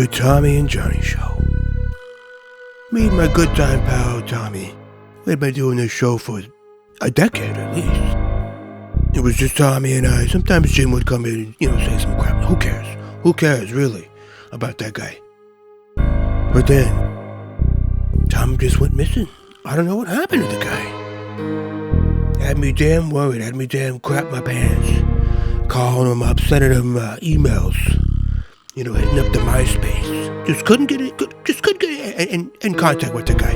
The Tommy and Johnny Show. Me and my good time pal, Tommy, we'd been doing this show for a decade at least. It was just Tommy and I. Sometimes Jim would come in and, say some crap. Who cares? Who cares, really, about that guy? But then, Tom just went missing. I don't know what happened to the guy. Had me damn worried, had me damn crap my pants. Calling him up, sending him emails. Hitting up the MySpace. Just couldn't get in contact with the guy.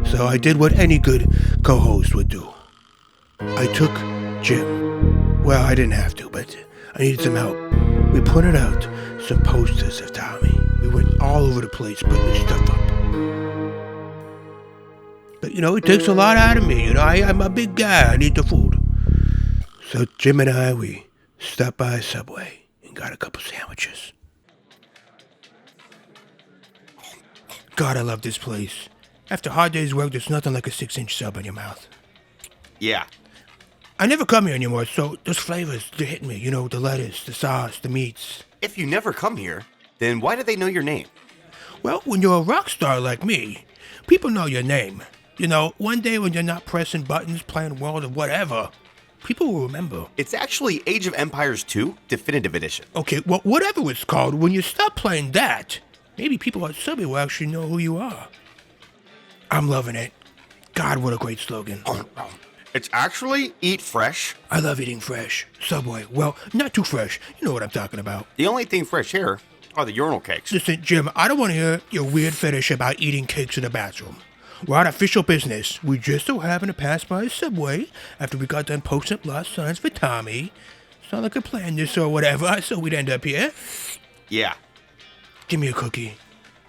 So I did what any good co-host would do. I took Jim. Well, I didn't have to, but I needed some help. We printed out some posters of Tommy. We went all over the place putting this stuff up. But, it takes a lot out of me. I'm a big guy. I need the food. So Jim and I, we stopped by Subway and got a couple sandwiches. God, I love this place. After a hard day's work, there's nothing like a 6-inch sub in your mouth. Yeah. I never come here anymore, so those flavors, they're hitting me. The lettuce, the sauce, the meats. If you never come here, then why do they know your name? Well, when you're a rock star like me, people know your name. One day when you're not pressing buttons, playing World of whatever, people will remember. It's actually Age of Empires 2 Definitive Edition. Okay, well, whatever it's called, when you stop playing that, maybe people at Subway will actually know who you are. I'm loving it. God, what a great slogan. It's actually Eat Fresh. I love eating fresh. Subway. Well, not too fresh. You know what I'm talking about. The only thing fresh here are the urinal cakes. Listen, Jim, I don't want to hear your weird fetish about eating cakes in the bathroom. We're on official business. We just so happened to pass by a Subway after we got done posting up lost signs for Tommy. It's not like I planned this or whatever, so we'd end up here. Yeah. Give me a cookie.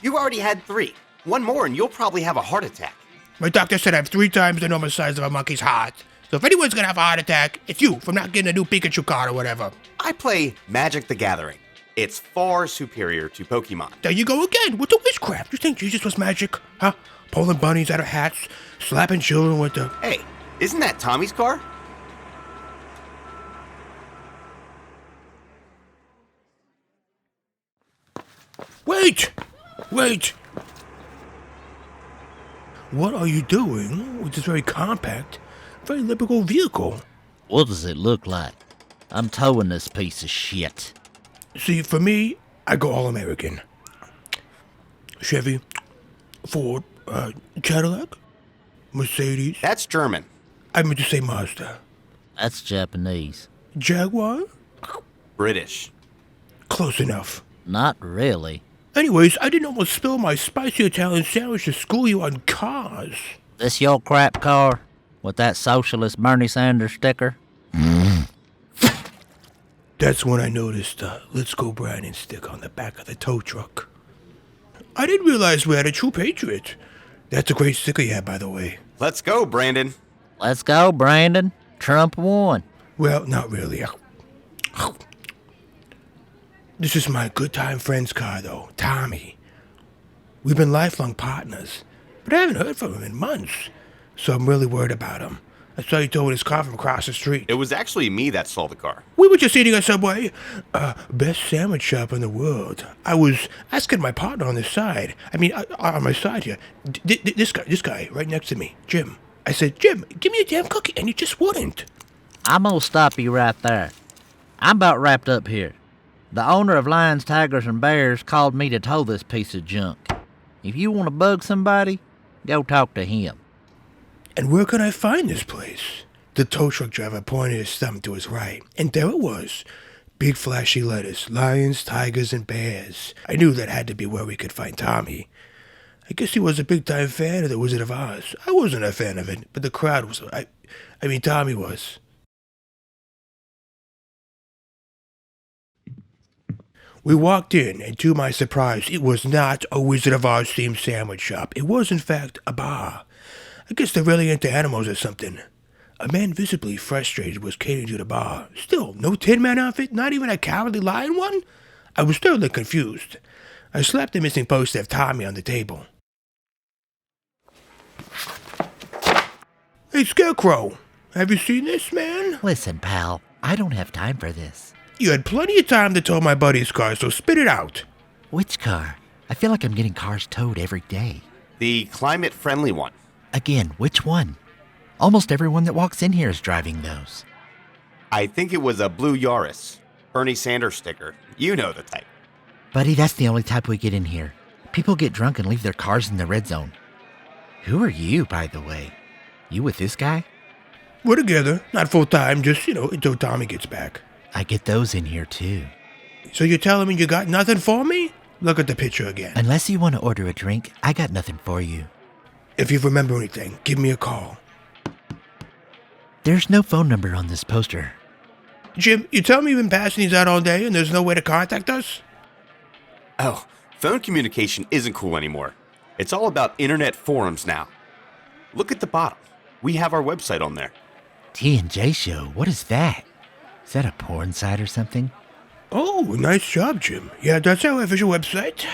You already had 3. One more and you'll probably have a heart attack. My doctor said I have 3 times the normal size of a monkey's heart. So if anyone's gonna have a heart attack, it's you from not getting a new Pikachu card or whatever. I play Magic the Gathering. It's far superior to Pokemon. There you go again with the witchcraft. You think Jesus was magic? Huh? Pulling bunnies out of hats, slapping children with the... Hey, isn't that Tommy's car? Wait! What are you doing with this very compact, very liberal vehicle? What does it look like? I'm towing this piece of shit. See, for me, I go all American. Chevy, Ford, Cadillac, Mercedes. That's German. I meant to say Mazda. That's Japanese. Jaguar? British. Close enough. Not really. Anyways, I didn't almost spill my spicy Italian sandwich to school you on cars. This your crap car? With that socialist Bernie Sanders sticker? That's when I noticed Let's Go Brandon stick on the back of the tow truck. I didn't realize we had a true patriot. That's a great sticker you have, by the way. Let's go, Brandon. Let's go, Brandon. Trump won. Well, not really. This is my good time friend's car, though, Tommy. We've been lifelong partners, but I haven't heard from him in months, so I'm really worried about him. I saw you towing his car from across the street. It was actually me that stole the car. We were just eating at Subway. Best sandwich shop in the world. I was asking my partner on the side. On my side here. This guy right next to me, Jim. I said, Jim, give me a damn cookie, and he just wouldn't. I'm gonna stop you right there. I'm about wrapped up here. The owner of Lions, Tigers, and Bears called me to tow this piece of junk. If you want to bug somebody, go talk to him. And where could I find this place? The tow truck driver pointed his thumb to his right, and there it was. Big flashy letters, Lions, Tigers, and Bears. I knew that had to be where we could find Tommy. I guess he was a big-time fan of the Wizard of Oz. I wasn't a fan of it, but the crowd was. Tommy was. We walked in, and to my surprise, it was not a Wizard of Oz themed sandwich shop. It was, in fact, a bar. I guess they're really into animals or something. A man visibly frustrated was catering to the bar. Still, no Tin Man outfit, not even a Cowardly Lion one? I was thoroughly confused. I slapped the missing poster of Tommy on the table. Hey, Scarecrow, have you seen this, man? Listen, pal, I don't have time for this. You had plenty of time to tow my buddy's car, so spit it out. Which car? I feel like I'm getting cars towed every day. The climate-friendly one. Again, which one? Almost everyone that walks in here is driving those. I think it was a blue Yaris. Bernie Sanders sticker. You know the type. Buddy, that's the only type we get in here. People get drunk and leave their cars in the red zone. Who are you, by the way? You with this guy? We're together, not full time, just, until Tommy gets back. I get those in here, too. So you're telling me you got nothing for me? Look at the picture again. Unless you want to order a drink, I got nothing for you. If you remember anything, give me a call. There's no phone number on this poster. Jim, you tell me you've been passing these out all day and there's no way to contact us? Oh, phone communication isn't cool anymore. It's all about internet forums now. Look at the bottom. We have our website on there. TNJ Show? What is that? Is that a porn site or something? Oh, nice job, Jim. Yeah, that's our official website.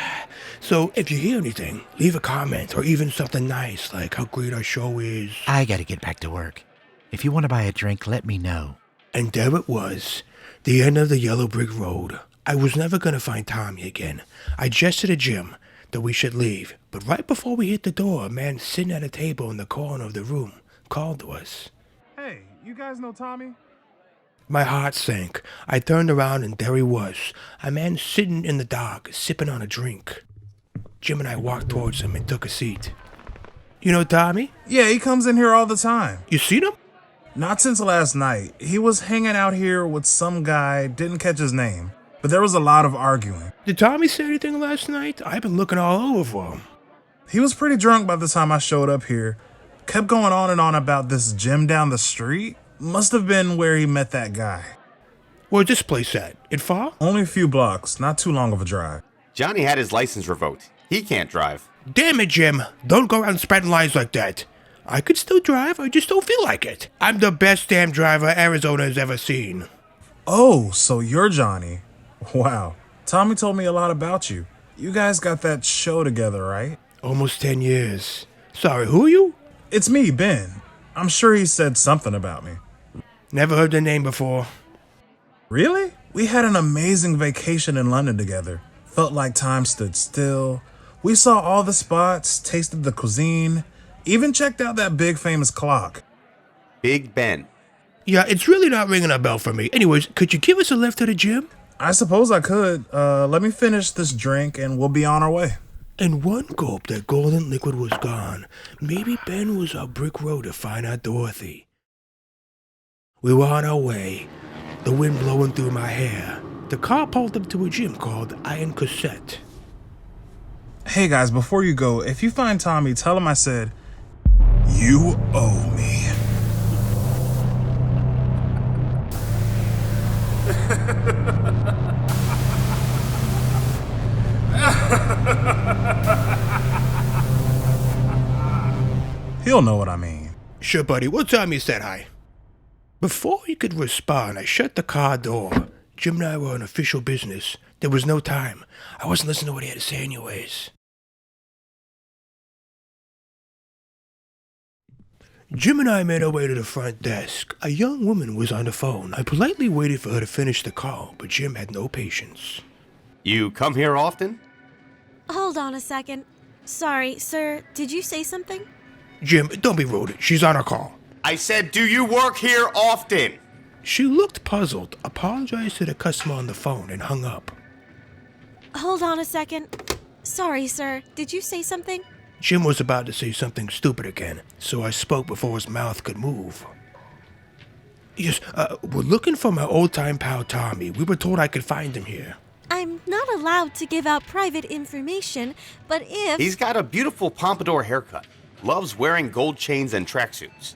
So if you hear anything, leave a comment or even something nice like how great our show is. I gotta get back to work. If you want to buy a drink, let me know. And there it was, the end of the yellow brick road. I was never going to find Tommy again. I gestured to Jim that we should leave, but right before we hit the door, a man sitting at a table in the corner of the room called to us. Hey, you guys know Tommy? My heart sank. I turned around and there he was, a man sitting in the dark, sipping on a drink. Jim and I walked towards him and took a seat. You know Tommy? Yeah, he comes in here all the time. You seen him? Not since last night. He was hanging out here with some guy, didn't catch his name, but there was a lot of arguing. Did Tommy say anything last night? I've been looking all over for him. He was pretty drunk by the time I showed up here. Kept going on and on about this gym down the street. Must have been where he met that guy. Where's this place at? It far? Only a few blocks, not too long of a drive. Johnny had his license revoked. He can't drive. Damn it, Jim. Don't go around spreading lies like that. I could still drive, I just don't feel like it. I'm the best damn driver Arizona has ever seen. Oh, so you're Johnny. Wow. Tommy told me a lot about you. You guys got that show together, right? Almost 10 years. Sorry, who are you? It's me, Ben. I'm sure he said something about me. Never heard the name before. Really? We had an amazing vacation in London together. Felt like time stood still. We saw all the spots, tasted the cuisine, even checked out that big famous clock. Big Ben. Yeah, it's really not ringing a bell for me. Anyways, could you give us a lift to the gym? I suppose I could. Let me finish this drink and we'll be on our way. In one gulp, that golden liquid was gone. Maybe Ben was our brick road to find our Dorothy. We were on our way, the wind blowing through my hair. The car pulled up to a gym called Iron Cassette. Hey guys, before you go, if you find Tommy, tell him I said, you owe me. He'll know what I mean. Sure, buddy. What time you said hi? Before he could respond, I shut the car door. Jim and I were on official business. There was no time. I wasn't listening to what he had to say anyways. Jim and I made our way to the front desk. A young woman was on the phone. I politely waited for her to finish the call, but Jim had no patience. You come here often? Hold on a second. Sorry, sir, did you say something? Jim, don't be rude. She's on a call. I said, do you work here often? She looked puzzled, apologized to the customer on the phone, and hung up. Hold on a second. Sorry, sir, did you say something? Jim was about to say something stupid again, so I spoke before his mouth could move. Yes, we're looking for my old-time pal Tommy. We were told I could find him here. I'm not allowed to give out private information, but if... He's got a beautiful pompadour haircut. Loves wearing gold chains and tracksuits.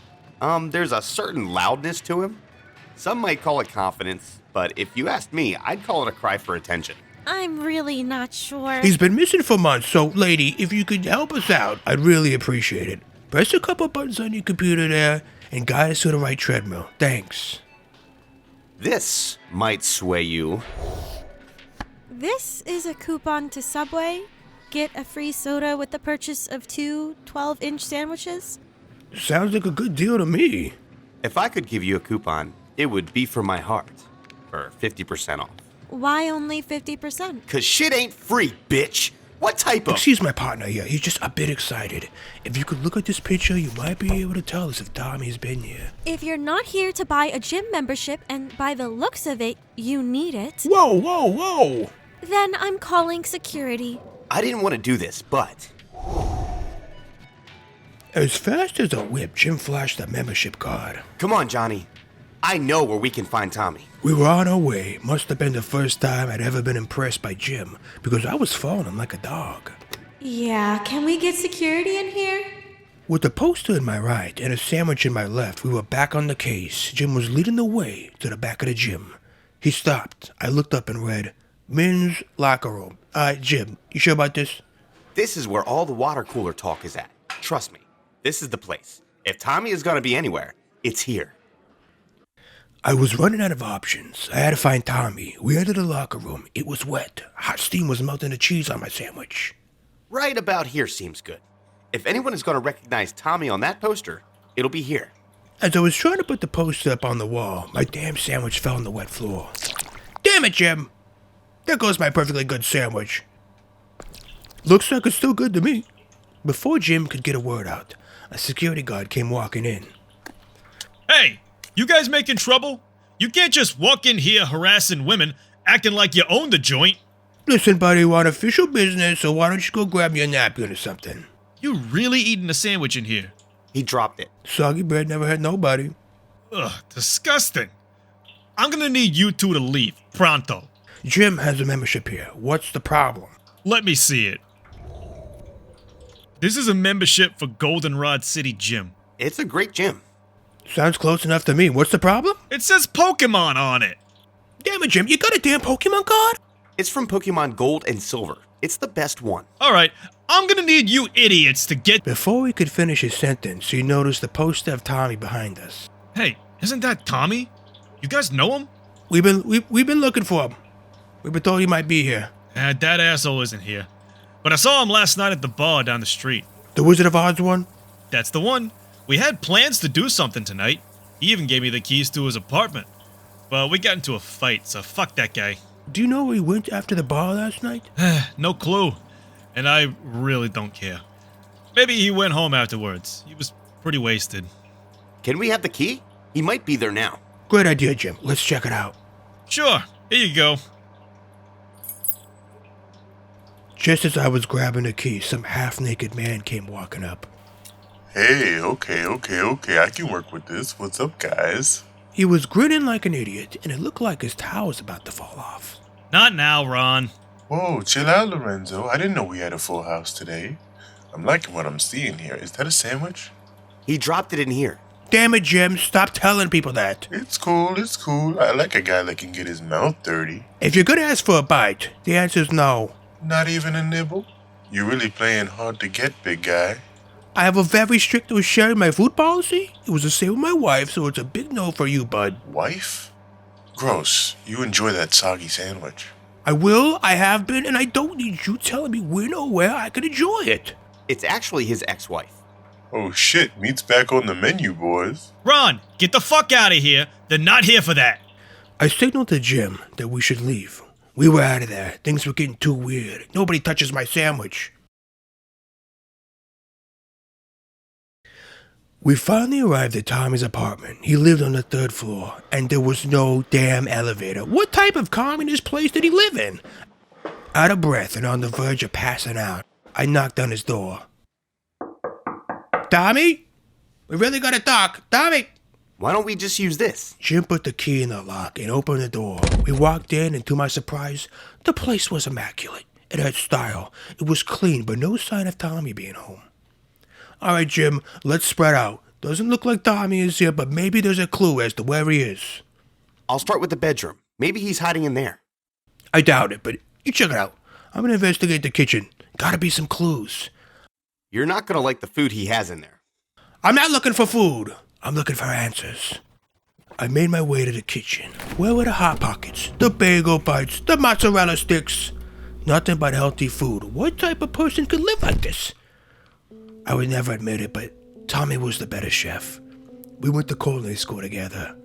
There's a certain loudness to him. Some might call it confidence, but if you asked me, I'd call it a cry for attention. I'm really not sure. He's been missing for months, so, lady, if you could help us out, I'd really appreciate it. Press a couple buttons on your computer there and guide us to the right treadmill. Thanks. This might sway you. This is a coupon to Subway. Get a free soda with the purchase of 2 12-inch sandwiches. Sounds like a good deal to me. If I could give you a coupon, it would be for my heart. For 50% off. Why only 50%? 'Cause shit ain't free, bitch. What type of... Excuse my partner here, he's just a bit excited. If you could look at this picture, you might be able to tell us if Tommy's been here. If you're not here to buy a gym membership, and by the looks of it, you need it, Whoa! then I'm calling security. I didn't want to do this, but... As fast as a whip, Jim flashed the membership card. Come on, Johnny. I know where we can find Tommy. We were on our way. Must have been the first time I'd ever been impressed by Jim, because I was following like a dog. Yeah, can we get security in here? With the poster in my right and a sandwich in my left, we were back on the case. Jim was leading the way to the back of the gym. He stopped. I looked up and read, Men's Locker Room. Jim, you sure about this? This is where all the water cooler talk is at. Trust me, this is the place. If Tommy is going to be anywhere, it's here. I was running out of options. I had to find Tommy. We entered the locker room. It was wet. Hot steam was melting the cheese on my sandwich. Right about here seems good. If anyone is going to recognize Tommy on that poster, it'll be here. As I was trying to put the poster up on the wall, my damn sandwich fell on the wet floor. Damn it, Jim! There goes my perfectly good sandwich. Looks like it's still good to me. Before Jim could get a word out, a security guard came walking in. Hey, you guys making trouble? You can't just walk in here harassing women, acting like you own the joint. Listen, buddy, we're on official business, so why don't you go grab me a napkin or something? You really eating a sandwich in here? He dropped it. Soggy bread never had nobody. Ugh, disgusting. I'm gonna need you two to leave, pronto. Jim has a membership here. What's the problem? Let me see it. This is a membership for Goldenrod City Gym. It's a great gym. Sounds close enough to me. What's the problem? It says Pokemon on it. Damn it, Jim, you got a damn Pokemon card? It's from Pokemon Gold and Silver. It's the best one. Alright, I'm gonna need you idiots to get... Before he could finish his sentence, he noticed the poster of Tommy behind us. Hey, isn't that Tommy? You guys know him? We've been looking for him. We've been told he might be here. That asshole isn't here. But I saw him last night at the bar down the street. The Wizard of Oz one? That's the one. We had plans to do something tonight. He even gave me the keys to his apartment. But we got into a fight, so fuck that guy. Do you know where he went after the bar last night? No clue. And I really don't care. Maybe he went home afterwards. He was pretty wasted. Can we have the key? He might be there now. Great idea, Jim. Let's check it out. Sure, here you go. Just as I was grabbing the key, some half-naked man came walking up. Hey, okay, I can work with this. What's up, guys? He was grinning like an idiot, and it looked like his towel was about to fall off. Not now, Ron. Whoa, chill out, Lorenzo. I didn't know we had a full house today. I'm liking what I'm seeing here. Is that a sandwich? He dropped it in here. Damn it, Jim, stop telling people that. It's cool. I like a guy that can get his mouth dirty. If you're gonna ask for a bite, the answer's no. Not even a nibble? You're really playing hard to get, big guy. I have a very strict no sharing my food policy. It was the same with my wife, so it's a big no for you, bud. Wife? Gross. You enjoy that soggy sandwich. I will, I have been, and I don't need you telling me when or where I can enjoy it. It's actually his ex-wife. Oh shit, meat's back on the menu, boys. Ron, get the fuck out of here. They're not here for that. I signaled to Jim that we should leave. We were out of there. Things were getting too weird. Nobody touches my sandwich. We finally arrived at Tommy's apartment. He lived on the 3rd floor, and there was no damn elevator. What type of communist place did he live in? Out of breath and on the verge of passing out, I knocked on his door. Tommy? We really gotta talk. Tommy! Why don't we just use this? Jim put the key in the lock and opened the door. We walked in, and to my surprise, the place was immaculate. It had style. It was clean, but no sign of Tommy being home. All right, Jim, let's spread out. Doesn't look like Tommy is here, but maybe there's a clue as to where he is. I'll start with the bedroom. Maybe he's hiding in there. I doubt it, but you check it out. I'm gonna investigate the kitchen. Gotta be some clues. You're not gonna like the food he has in there. I'm not looking for food. I'm looking for answers. I made my way to the kitchen. Where were the Hot Pockets, the bagel bites, the mozzarella sticks? Nothing but healthy food. What type of person could live like this? I would never admit it, but Tommy was the better chef. We went to culinary school together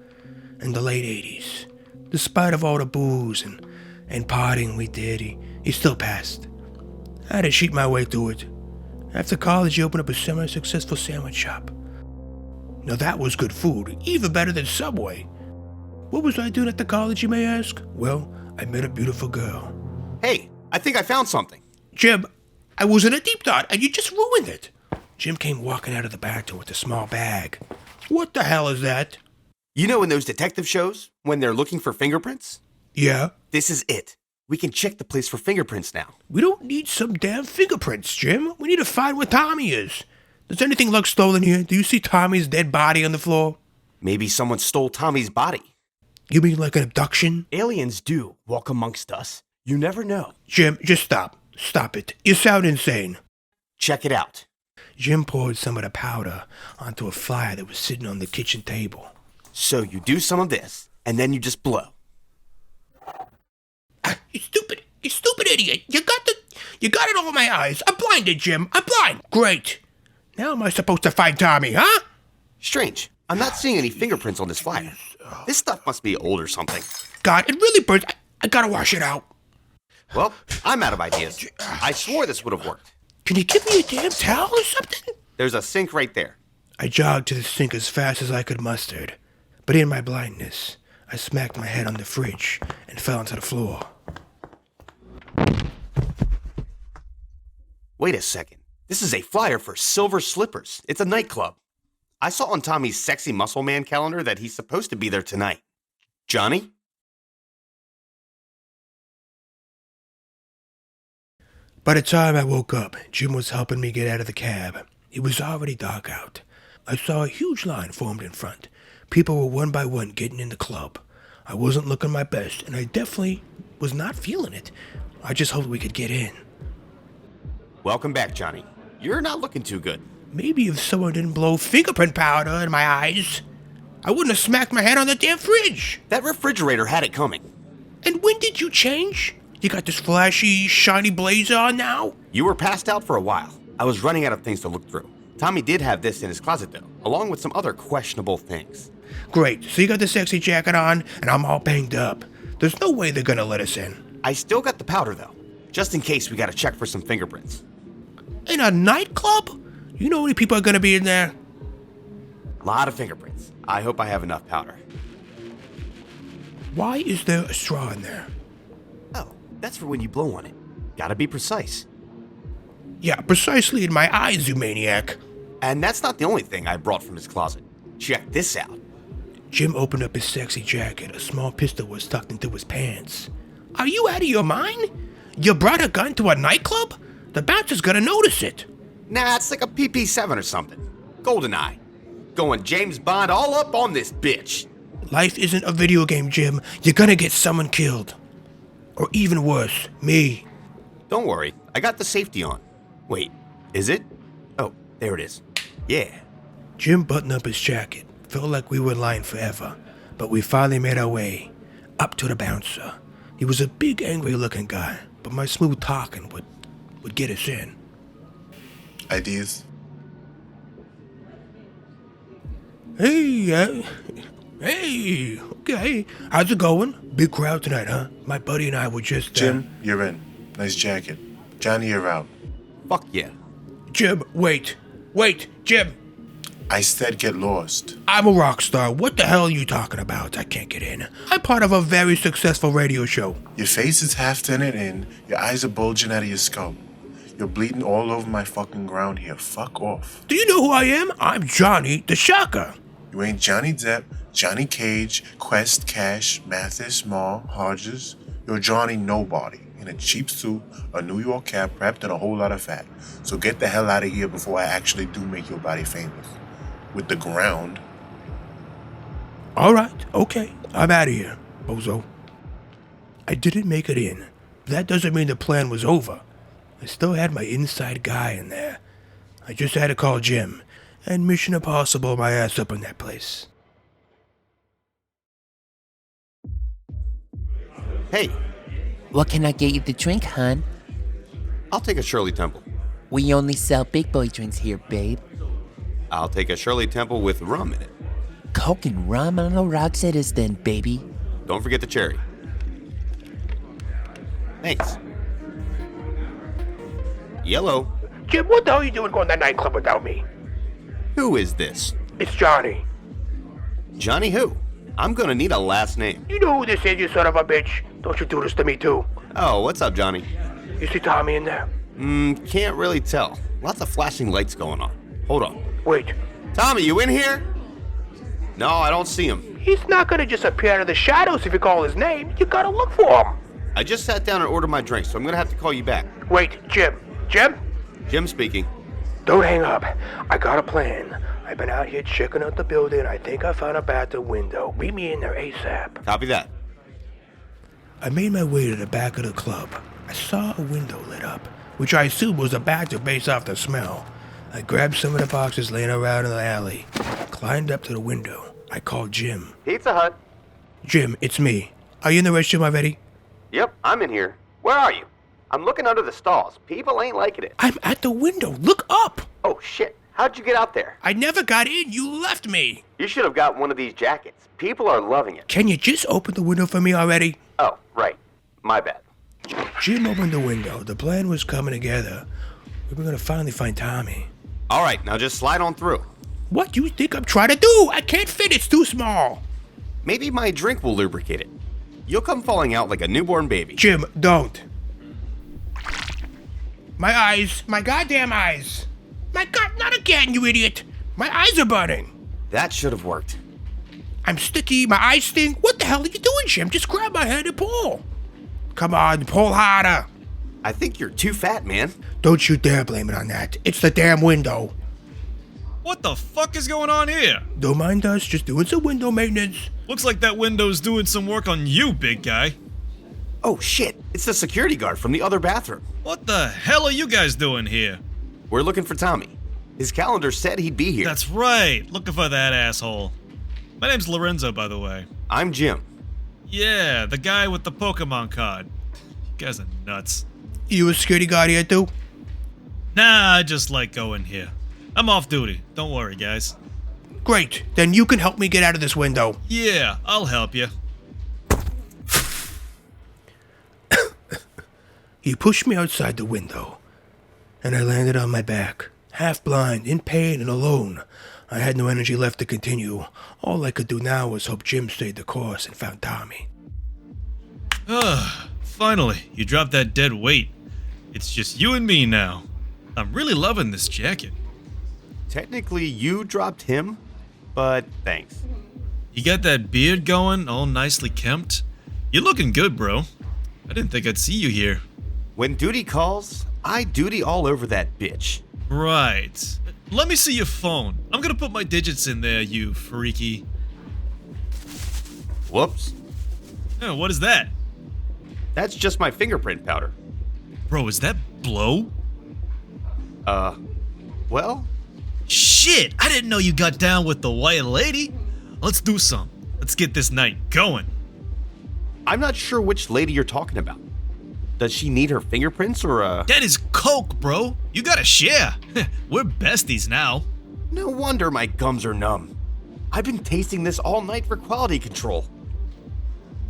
in the late 80s. Despite of all the booze and partying we did, he still passed. I had to cheat my way through it. After college, he opened up a semi-successful sandwich shop. Now that was good food, even better than Subway. What was I doing at the college, you may ask? Well, I met a beautiful girl. Hey, I think I found something. Jim, I was in a deep thought, and you just ruined it. Jim came walking out of the bathroom with a small bag. What the hell is that? You know in those detective shows, when they're looking for fingerprints? Yeah? This is it. We can check the place for fingerprints now. We don't need some damn fingerprints, Jim. We need to find where Tommy is. Does anything look stolen here? Do you see Tommy's dead body on the floor? Maybe someone stole Tommy's body. You mean like an abduction? Aliens do walk amongst us. You never know. Jim, just stop. Stop it. You sound insane. Check it out. Jim poured some of the powder onto a flyer that was sitting on the kitchen table. So you do some of this, and then you just blow. You stupid idiot. You got it all in my eyes. I'm blinded, Jim. I'm blind. Great. Now am I supposed to find Tommy, huh? Strange. I'm not seeing any fingerprints on this flyer. This stuff must be old or something. God, it really burns. I gotta wash it out. Well, I'm out of ideas. I swore this would have worked. Can you give me a damn towel or something? There's a sink right there. I jogged to the sink as fast as I could muster. But in my blindness, I smacked my head on the fridge and fell onto the floor. Wait a second. This is a flyer for Silver Slippers. It's a nightclub. I saw on Tommy's Sexy Muscle Man calendar that he's supposed to be there tonight. Johnny? By the time I woke up, Jim was helping me get out of the cab. It was already dark out. I saw a huge line formed in front. People were one by one getting in the club. I wasn't looking my best, and I definitely was not feeling it. I just hoped we could get in. Welcome back, Johnny. You're not looking too good. Maybe if someone didn't blow fingerprint powder in my eyes, I wouldn't have smacked my head on the damn fridge. That refrigerator had it coming. And when did you change? You got this flashy, shiny blazer on now? You were passed out for a while. I was running out of things to look through. Tommy did have this in his closet, though, along with some other questionable things. Great, so you got the sexy jacket on, and I'm all banged up. There's no way they're gonna let us in. I still got the powder, though, just in case we gotta check for some fingerprints. In a nightclub? You know how many people are gonna be in there? Lot of fingerprints. I hope I have enough powder. Why is there a straw in there? Oh, that's for when you blow on it. Gotta be precise. Yeah, precisely in my eyes, you maniac. And that's not the only thing I brought from his closet. Check this out. Jim opened up his sexy jacket. A small pistol was tucked into his pants. Are you out of your mind? You brought a gun to a nightclub? The bouncer's gonna notice it. Nah, it's like a PP7 or something. GoldenEye. Going James Bond all up on this bitch. Life isn't a video game, Jim. You're gonna get someone killed. Or even worse, me. Don't worry, I got the safety on. Wait, is it? Oh, there it is. Yeah. Jim buttoned up his jacket. Felt like we were in line forever. But we finally made our way up to the bouncer. He was a big, angry-looking guy, but my smooth talking would get us in. Ideas? Hey, okay. How's it going? Big crowd tonight, huh? My buddy and I were just... Jim, you're in. Nice jacket. Johnny, you're out. Fuck yeah. Jim, wait, Jim. I said get lost. I'm a rock star. What the hell are you talking about? I can't get in. I'm part of a very successful radio show. Your face is half tinted in. Your eyes are bulging out of your skull. You're bleeding all over my fucking ground here. Fuck off. Do you know who I am? I'm Johnny the Shocker. You ain't Johnny Depp, Johnny Cage, Quest, Cash, Mathis, Maul, Hodges. You're Johnny Nobody in a cheap suit, a New York cap wrapped in a whole lot of fat. So get the hell out of here before I actually do make your body famous. With the ground. All right, okay. I'm out of here, bozo. I didn't make it in, but that doesn't mean the plan was over. I still had my inside guy in there. I just had to call Jim, and Mission Impossible my ass up in that place. Hey, What can I get you to drink, hon? I'll take a Shirley Temple. We only sell big boy drinks here, babe. I'll take a Shirley Temple with rum in it. Coke and rum on the rocks it is then, baby. Don't forget the cherry. Thanks. Yellow. Jim, what the hell are you doing going to that nightclub without me? Who is this? It's Johnny. Johnny who? I'm gonna need a last name. You know who this is, you son of a bitch? Don't you do this to me, too. Oh, what's up, Johnny? You see Tommy in there? Can't really tell. Lots of flashing lights going on. Hold on. Wait. Tommy, you in here? No, I don't see him. He's not gonna just appear out of the shadows if you call his name. You gotta look for him. I just sat down and ordered my drink, so I'm gonna have to call you back. Wait, Jim. Jim? Jim speaking. Don't hang up. I got a plan. I've been out here checking out the building. I think I found a bathroom window. Meet me in there ASAP. Copy that. I made my way to the back of the club. I saw a window lit up, which I assumed was a bathroom based off the smell. I grabbed some of the boxes laying around in the alley, climbed up to the window. I called Jim. Pizza Hut. Jim, it's me. Are you in the restroom already? Yep, I'm in here. Where are you? I'm looking under the stalls. People ain't liking it. I'm at the window. Look up. Oh, shit. How'd you get out there? I never got in. You left me. You should have got one of these jackets. People are loving it. Can you just open the window for me already? Oh, right. My bad. Jim opened the window. The plan was coming together. We were going to finally find Tommy. All right, now just slide on through. What do you think I'm trying to do? I can't fit. It's too small. Maybe my drink will lubricate it. You'll come falling out like a newborn baby. Jim, don't. My eyes. My goddamn eyes. My God, not again, you idiot. My eyes are burning. That should have worked. I'm sticky. My eyes stink. What the hell are you doing, Jim? Just grab my hand and pull. Come on, pull harder. I think you're too fat, man. Don't you dare blame it on that. It's the damn window. What the fuck is going on here? Don't mind us, just doing some window maintenance. Looks like that window's doing some work on you, big guy. Oh shit, it's the security guard from the other bathroom. What the hell are you guys doing here? We're looking for Tommy. His calendar said he'd be here. That's right, looking for that asshole. My name's Lorenzo, by the way. I'm Jim. Yeah, the guy with the Pokemon card. You guys are nuts. You a security guard here too? Nah, I just like going here. I'm off duty. Don't worry, guys. Great, then you can help me get out of this window. Yeah, I'll help you. He pushed me outside the window, and I landed on my back, half blind, in pain, and alone. I had no energy left to continue. All I could do now was hope Jim stayed the course and found Tommy. Finally, you dropped that dead weight. It's just you and me now. I'm really loving this jacket. Technically, you dropped him, but thanks. You got that beard going, all nicely kempt? You're looking good, bro. I didn't think I'd see you here. When duty calls, I duty all over that bitch. Right. Let me see your phone. I'm gonna put my digits in there, you freaky. Whoops. Oh, what is that? That's just my fingerprint powder. Bro, is that blow? Well? Shit, I didn't know you got down with the white lady. Let's do some. Let's get this night going. I'm not sure which lady you're talking about. Does she need her fingerprints or That is coke, bro. You gotta share. We're besties now. No wonder my gums are numb. I've been tasting this all night for quality control.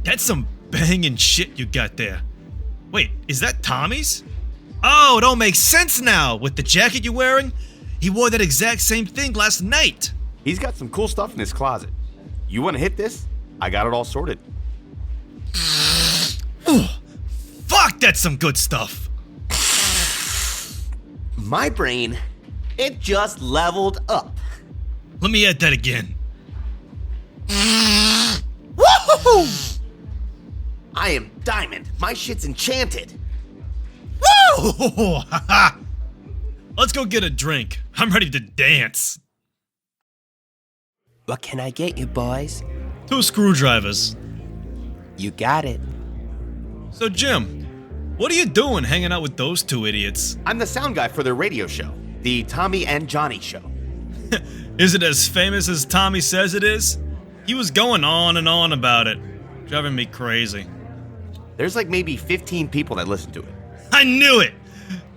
That's some banging shit you got there. Wait, is that Tommy's? Oh, it all makes sense now. With the jacket you're wearing, he wore that exact same thing last night. He's got some cool stuff in his closet. You want to hit this? I got it all sorted. Fuck, that's some good stuff. My brain, it just leveled up. Let me add that again. Woohoo! I am diamond. My shit's enchanted. Woo! Let's go get a drink. I'm ready to dance. What can I get you, boys? 2 screwdrivers. You got it. So, Jim, what are you doing hanging out with those 2 idiots? I'm the sound guy for their radio show, the Tommy and Johnny Show. Is it as famous as Tommy says it is? He was going on and on about it, driving me crazy. There's like maybe 15 people that listen to it. I knew it!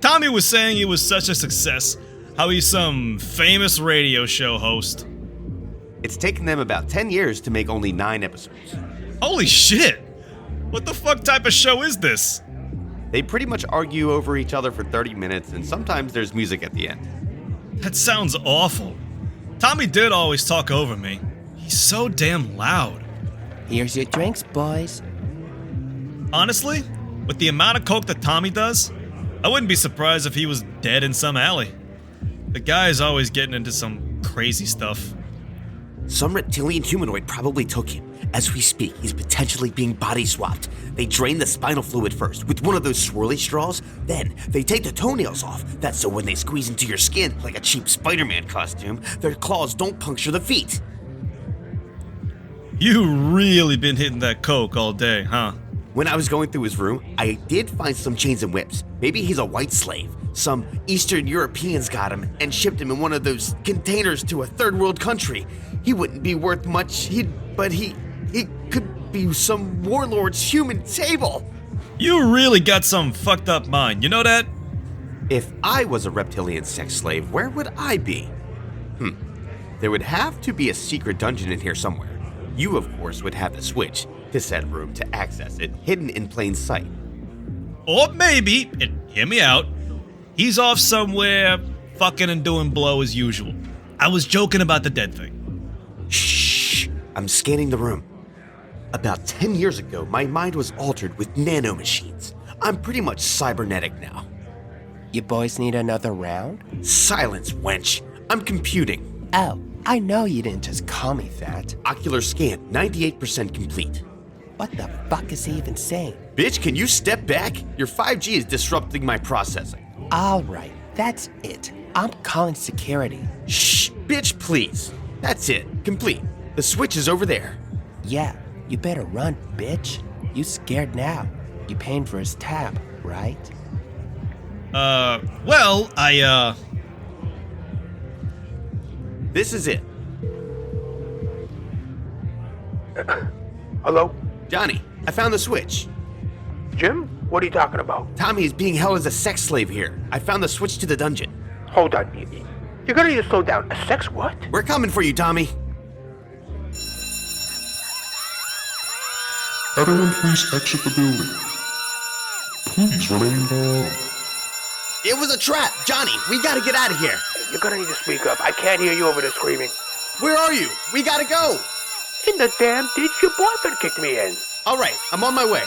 Tommy was saying he was such a success, how he's some famous radio show host. It's taken them about 10 years to make only 9 episodes. Holy shit! What the fuck type of show is this? They pretty much argue over each other for 30 minutes, and sometimes there's music at the end. That sounds awful. Tommy did always talk over me. He's so damn loud. Here's your drinks, boys. Honestly, with the amount of coke that Tommy does, I wouldn't be surprised if he was dead in some alley. The guy is always getting into some crazy stuff. Some reptilian humanoid probably took him. As we speak, he's potentially being body swapped. They drain the spinal fluid first with one of those swirly straws. Then they take the toenails off. That's so when they squeeze into your skin like a cheap Spider-Man costume, their claws don't puncture the feet. You really been hitting that coke all day, huh? When I was going through his room, I did find some chains and whips. Maybe he's a white slave. Some Eastern Europeans got him and shipped him in one of those containers to a third world country. He wouldn't be worth much, but he could be some warlord's human table. You really got some fucked up mind, you know that? If I was a reptilian sex slave, where would I be? There would have to be a secret dungeon in here somewhere. You, of course, would have the switch to said room to access it, hidden in plain sight. Or maybe, and hear me out, he's off somewhere fucking and doing blow as usual. I was joking about the dead thing. Shh, I'm scanning the room. About 10 years ago, my mind was altered with nanomachines. I'm pretty much cybernetic now. You boys need another round? Silence, wench. I'm computing. Oh, I know you didn't just call me that. Ocular scan, 98% complete. What the fuck is he even saying? Bitch, can you step back? Your 5G is disrupting my processing. Alright, that's it. I'm calling security. Shh, bitch, please. That's it, complete. The switch is over there. Yeah, you better run, bitch. You scared now. You paying for his tab, right? Well, This is it. Hello? Johnny, I found the switch. Jim? What are you talking about? Tommy is being held as a sex slave here. I found the switch to the dungeon. Hold on. You're gonna need to slow down. A sex what? We're coming for you, Tommy. Everyone please exit the building. Please remain calm. It was a trap. Johnny, we gotta get out of here. You're gonna need to speak up. I can't hear you over the screaming. Where are you? We gotta go. In the damn ditch your boyfriend kicked me in. All right, I'm on my way.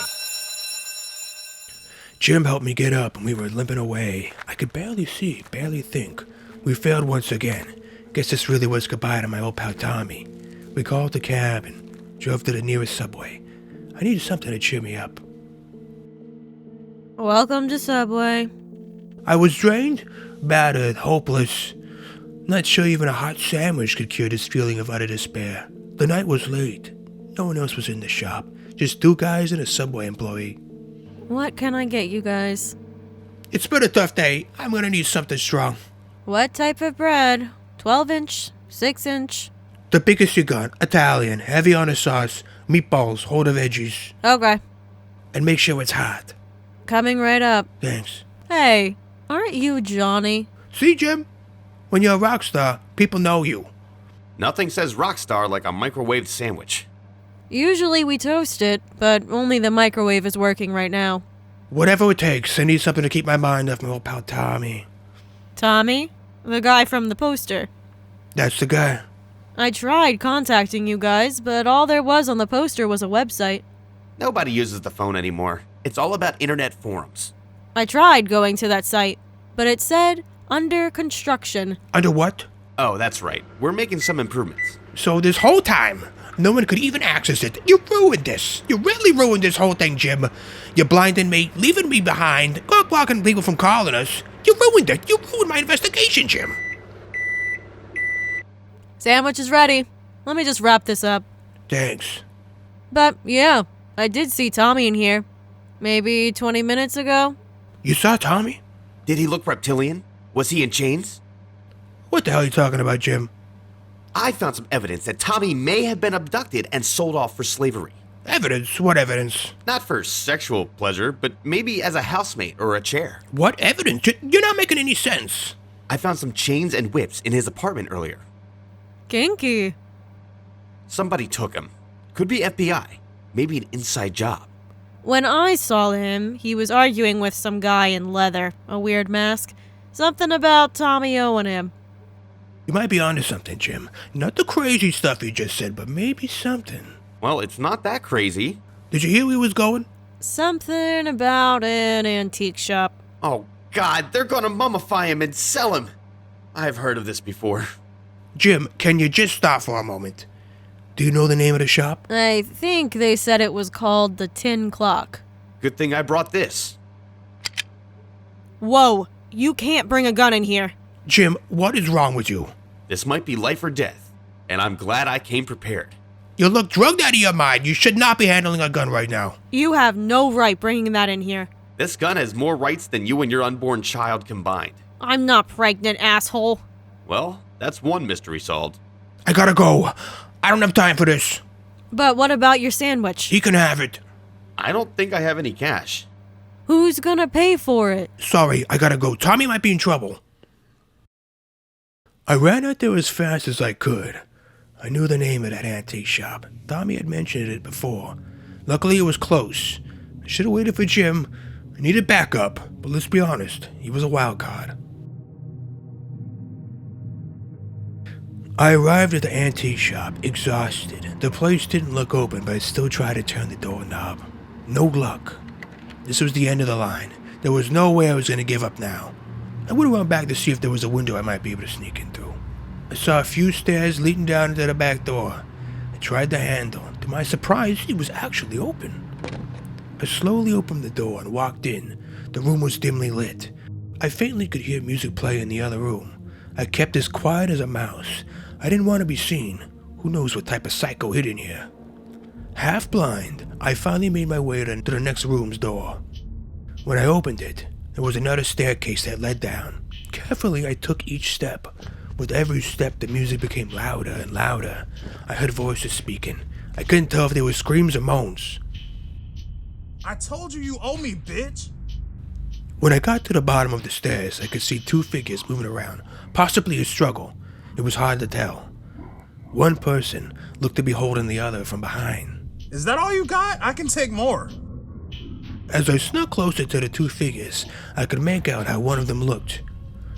Jim helped me get up and we were limping away. I could barely see, barely think. We failed once again. Guess this really was goodbye to my old pal Tommy. We called the cab and drove to the nearest subway. I needed something to cheer me up. Welcome to Subway. I was drained, battered, hopeless. Not sure even a hot sandwich could cure this feeling of utter despair. The night was late. No one else was in the shop. Just two guys and a Subway employee. What can I get you guys? It's been a tough day. I'm gonna need something strong. What type of bread? 12-inch? 6-inch? The biggest you got. Italian, heavy on the sauce, meatballs, whole the veggies. Okay. And make sure it's hot. Coming right up. Thanks. Hey, aren't you Johnny? See, Jim? When you're a rock star, people know you. Nothing says rock star like a microwaved sandwich. Usually we toast it, but only the microwave is working right now. Whatever it takes, I need something to keep my mind off my old pal Tommy. Tommy? The guy from the poster. That's the guy. I tried contacting you guys, but all there was on the poster was a website. Nobody uses the phone anymore. It's all about internet forums. I tried going to that site, but it said under construction. Under what? Oh, that's right. We're making some improvements. So this whole time, no one could even access it. You ruined this. You really ruined this whole thing, Jim. You blinded me, leaving me behind, blocking people from calling us. You ruined it. You ruined my investigation, Jim. Sandwich is ready. Let me just wrap this up. Thanks. But yeah, I did see Tommy in here. Maybe 20 minutes ago. You saw Tommy? Did he look reptilian? Was he in chains? What the hell are you talking about, Jim? I found some evidence that Tommy may have been abducted and sold off for slavery. Evidence? What evidence? Not for sexual pleasure, but maybe as a housemate or a chair. What evidence? You're not making any sense. I found some chains and whips in his apartment earlier. Kinky. Somebody took him. Could be FBI. Maybe an inside job. When I saw him, he was arguing with some guy in leather, a weird mask. Something about Tommy owing him. You might be onto something, Jim. Not the crazy stuff you just said, but maybe something. Well, it's not that crazy. Did you hear where he was going? Something about an antique shop. Oh, God, they're gonna mummify him and sell him. I've heard of this before. Jim, can you just stop for a moment? Do you know the name of the shop? I think they said it was called the Tin Clock. Good thing I brought this. Whoa, you can't bring a gun in here. Jim, what is wrong with you? This might be life or death, and I'm glad I came prepared. You look drugged out of your mind. You should not be handling a gun right now. You have no right bringing that in here. This gun has more rights than you and your unborn child combined. I'm not pregnant, asshole. Well, that's one mystery solved. I gotta go. I don't have time for this. But what about your sandwich? He can have it. I don't think I have any cash. Who's gonna pay for it? Sorry, I gotta go. Tommy might be in trouble. I ran out there as fast as I could. I knew the name of that antique shop. Tommy had mentioned it before. Luckily, it was close. I should have waited for Jim. I needed backup, but let's be honest, he was a wild card. I arrived at the antique shop, exhausted. The place didn't look open, but I still tried to turn the doorknob. No luck. This was the end of the line. There was no way I was going to give up now. I would have run back to see if there was a window I might be able to sneak in through. I saw a few stairs leading down to the back door. I tried the handle. To my surprise, it was actually open. I slowly opened the door and walked in. The room was dimly lit. I faintly could hear music play in the other room. I kept as quiet as a mouse. I didn't want to be seen. Who knows what type of psycho hid in here? Half blind, I finally made my way to the next room's door. When I opened it, there was another staircase that led down. Carefully, I took each step. With every step, the music became louder and louder. I heard voices speaking. I couldn't tell if they were screams or moans. I told you you owe me, bitch! When I got to the bottom of the stairs, I could see two figures moving around, possibly a struggle. It was hard to tell. One person looked to be holding the other from behind. Is that all you got? I can take more. As I snuck closer to the two figures, I could make out how one of them looked.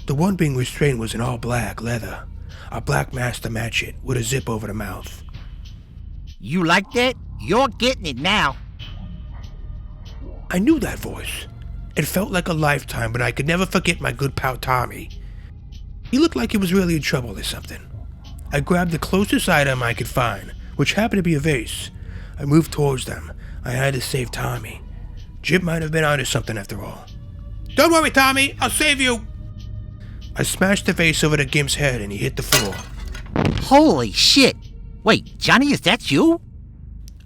The one being restrained was in all black leather, a black mask to match it, with a zip over the mouth. You like that? You're getting it now. I knew that voice. It felt like a lifetime, but I could never forget my good pal Tommy. He looked like he was really in trouble or something. I grabbed the closest item I could find, which happened to be a vase. I moved towards them. I had to save Tommy. Jim might have been onto something after all. Don't worry, Tommy. I'll save you. I smashed the vase over to Gim's head and he hit the floor. Holy shit. Wait, Johnny, is that you?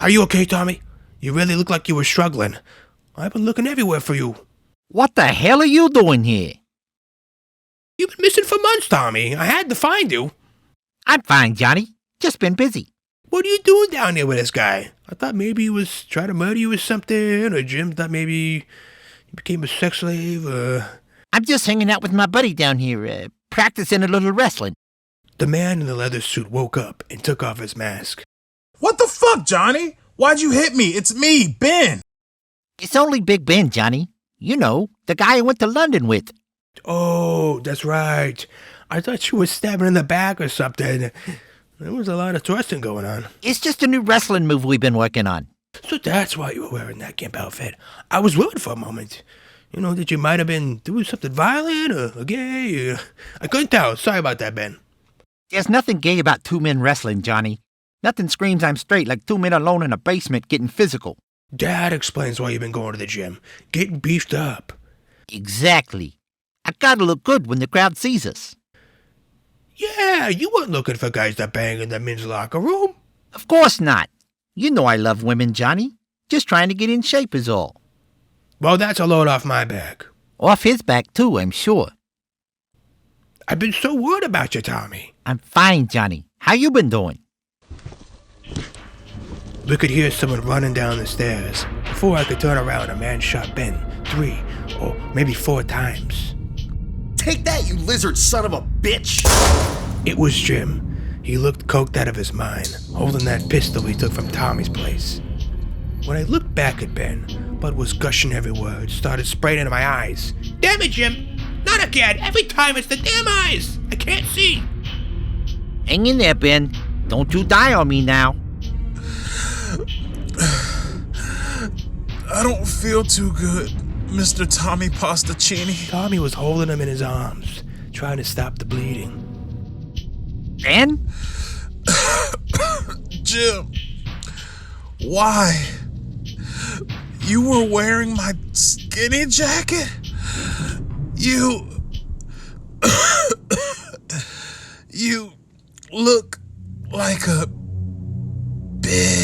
Are you okay, Tommy? You really look like you were struggling. I've been looking everywhere for you. What the hell are you doing here? You've been missing for months, Tommy. I had to find you. I'm fine, Johnny. Just been busy. What are you doing down there with this guy? I thought maybe he was trying to murder you or something, or Jim thought maybe you became a sex slave, I'm just hanging out with my buddy down here, practicing a little wrestling. The man in the leather suit woke up and took off his mask. What the fuck, Johnny? Why'd you hit me? It's me, Ben. It's only Big Ben, Johnny. You know, the guy I went to London with. Oh, that's right. I thought you were stabbing in the back or something. There was a lot of thrusting going on. It's just a new wrestling move we've been working on. So that's why you were wearing that gimp outfit. I was worried for a moment. You know, that you might have been doing something violent or gay. I couldn't tell. Sorry about that, Ben. There's nothing gay about two men wrestling, Johnny. Nothing screams I'm straight like two men alone in a basement getting physical. That explains why you've been going to the gym. Getting beefed up. Exactly. I gotta look good when the crowd sees us. Yeah, you weren't looking for guys to bang in the men's locker room. Of course not. You know I love women, Johnny. Just trying to get in shape is all. Well, that's a load off my back. Off his back, too, I'm sure. I've been so worried about you, Tommy. I'm fine, Johnny. How you been doing? We could hear someone running down the stairs. Before I could turn around, a man shot Ben 3 or maybe 4 times. Take that, you lizard son of a bitch! It was Jim. He looked coked out of his mind, holding that pistol he took from Tommy's place. When I looked back at Ben, Blood was gushing everywhere. It started spraying into my eyes. Damn it, Jim! Not again! Every time it's the damn eyes! I can't see! Hang in there, Ben. Don't you die on me now. I don't feel too good, Mr. Tommy Pastaccini. Tommy was holding him in his arms, trying to stop the bleeding. Ben? Jim, why? You were wearing my skinny jacket? You look like a bitch.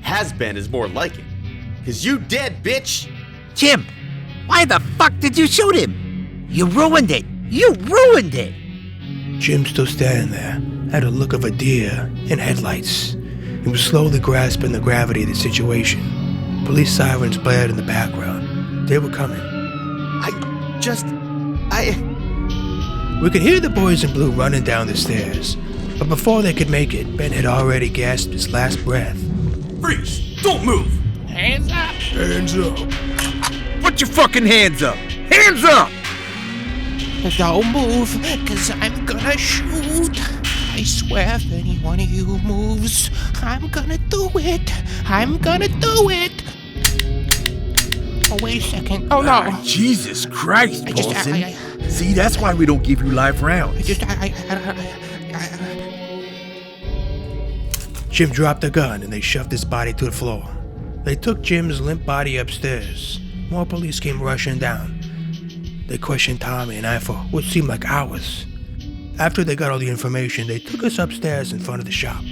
Has-been is more like it. 'Cause you dead, bitch! Jim, why the fuck did you shoot him? You ruined it. You ruined it. Jim still standing there, had a look of a deer in headlights. He was slowly grasping the gravity of the situation. Police sirens blared in the background. They were coming. We could hear the boys in blue running down the stairs. But before they could make it, Ben had already gasped his last breath. Freeze! Don't move! Hands up! Hands up! Put your fucking hands up! Hands up! Don't move, cause I'm gonna shoot. I swear if any one of you moves, I'm gonna do it. I'm gonna do it. Oh, wait a second. Oh, no. Jesus Christ, Paulson. See, that's why we don't give you live rounds. Jim dropped the gun and they shoved his body to the floor. They took Jim's limp body upstairs. More police came rushing down. They questioned Tommy and I for what seemed like hours. After they got all the information, they took us upstairs in front of the shop.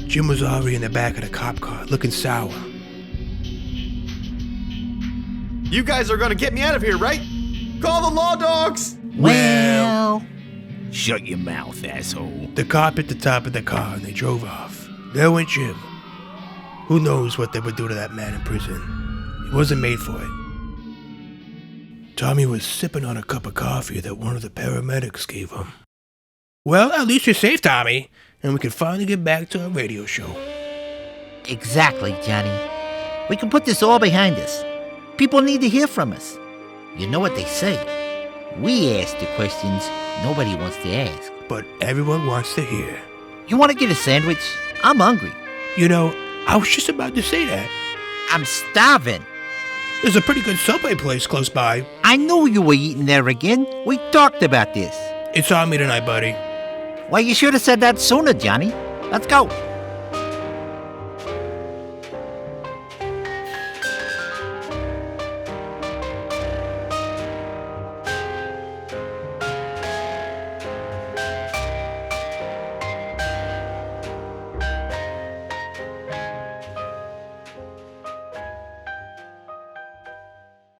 Jim was already in the back of the cop car, looking sour. You guys are gonna get me out of here, right? Call the law dogs! Well... Shut your mouth, asshole. The cop hit the top of the car and they drove off. There went Jim. Who knows what they would do to that man in prison? He wasn't made for it. Tommy was sipping on a cup of coffee that one of the paramedics gave him. Well, at least you're safe, Tommy, and we can finally get back to our radio show. Exactly, Johnny. We can put this all behind us. People need to hear from us. You know what they say. We ask the questions nobody wants to ask. But everyone wants to hear. You want to get a sandwich? I'm hungry. You know, I was just about to say that. I'm starving. There's a pretty good Subway place close by. I knew you were eating there again. We talked about this. It's on me tonight, buddy. Well, you should have said that sooner, Johnny. Let's go.